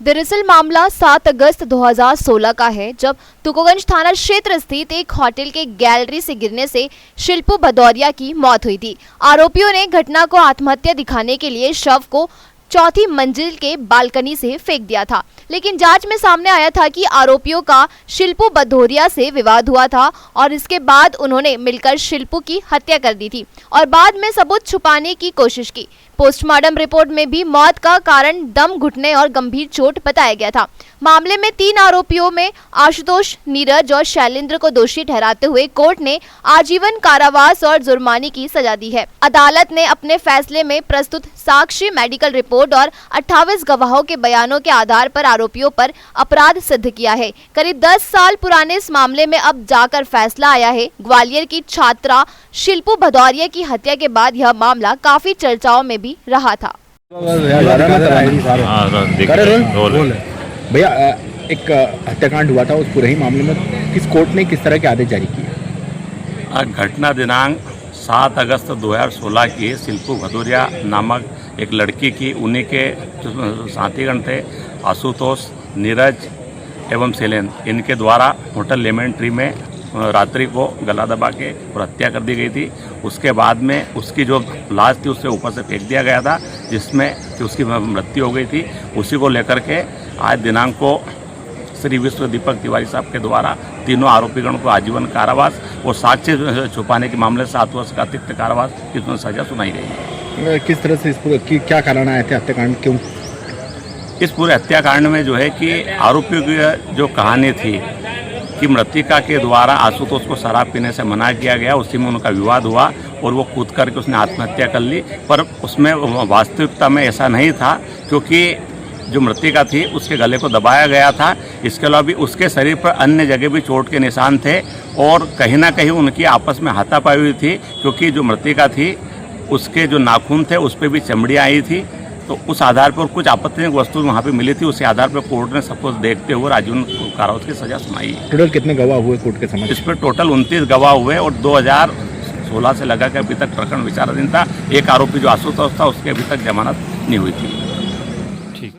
दरअसल मामला 7 अगस्त 2016 का है, जब तुकोगंज थाना क्षेत्र स्थित एक होटल के गैलरी से गिरने से शिल्पू भदौरिया की मौत हुई थी। आरोपियों ने घटना को आत्महत्या दिखाने के लिए शव को चौथी मंजिल के बालकनी से फेंक दिया था, लेकिन जांच में सामने आया था कि आरोपियों का शिल्पू भदौरिया से विवाद हुआ था और इसके बाद उन्होंने मिलकर शिल्पू की हत्या कर दी थी और बाद में सबूत छुपाने की कोशिश की। पोस्टमार्टम रिपोर्ट में भी मौत का कारण दम घुटने और गंभीर चोट बताया गया था। मामले में 3 आरोपियों में आशुतोष, नीरज और शैलेंद्र को दोषी ठहराते हुए कोर्ट ने आजीवन कारावास और जुर्माने की सजा दी है। अदालत ने अपने फैसले में प्रस्तुत साक्ष्य, मेडिकल रिपोर्ट और 28 गवाहों के बयानों के आधार पर आरोपियों पर अपराध सिद्ध किया है। करीब 10 साल पुराने इस मामले में अब जाकर फैसला आया है। ग्वालियर की छात्रा शिल्पू भदौरिया की हत्या के बाद यह मामला काफी चर्चाओं में भी रहा था। भैया, एक हत्याकांड हुआ था, उस पूरे ही मामले में किस कोर्ट ने किस तरह के आदेश जारी किए? घटना दिनांक 7 अगस्त 2016 की शिल्पू भदौरिया नामक एक लड़की की, उन्हीं के जो साथीगण थे आशुतोष, नीरज एवं शैलेंद्र, इनके द्वारा होटल लेमन ट्री में रात्रि को गला दबा के और हत्या कर दी गई थी। उसके बाद में उसकी जो लाश थी उसे ऊपर से फेंक दिया गया था, जिसमें कि उसकी मृत्यु हो गई थी। उसी को लेकर के आज दिनांक को श्री विश्व दीपक तिवारी साहब के द्वारा तीनों आरोपीगण को आजीवन कारावास और साक्ष्य छुपाने के मामले 7 वर्ष का अतिरिक्त कारावास की सजा सुनाई गई। किस तरह से इस पूरे की क्या कारण आए थे हत्याकांड? क्यों इस पूरे हत्याकांड में जो है कि आरोपियों की जो कहानी थी कि मृतिका के द्वारा आशुतोष को शराब पीने से मना किया गया, उसी में उनका विवाद हुआ और वो कूद करके उसने आत्महत्या कर ली। पर उसमें वास्तविकता में ऐसा नहीं था, क्योंकि जो मृतिका थी उसके गले को दबाया गया था। इसके अलावा भी उसके शरीर पर अन्य जगह भी चोट के निशान थे और कहीं ना कहीं उनकी आपस में हाथापाई हुई थी, क्योंकि जो मृतिका थी उसके जो नाखून थे उस पर भी चमड़ियाँ आई थी। तो उस आधार पर कुछ आपत्तिजनक वस्तु वहाँ पे मिली थी, उसी आधार पर कोर्ट ने सब कुछ देखते हुए आजीवन कारावास की सजा सुनाई है। टोटल कितने गवाह हुए कोर्ट के समक्ष? इस पर टोटल 29 गवाह हुए और 2016 से लगा के अभी तक प्रकरण विचाराधीन था। एक आरोपी जो आशुतोष था उसकी अभी तक जमानत नहीं हुई थी।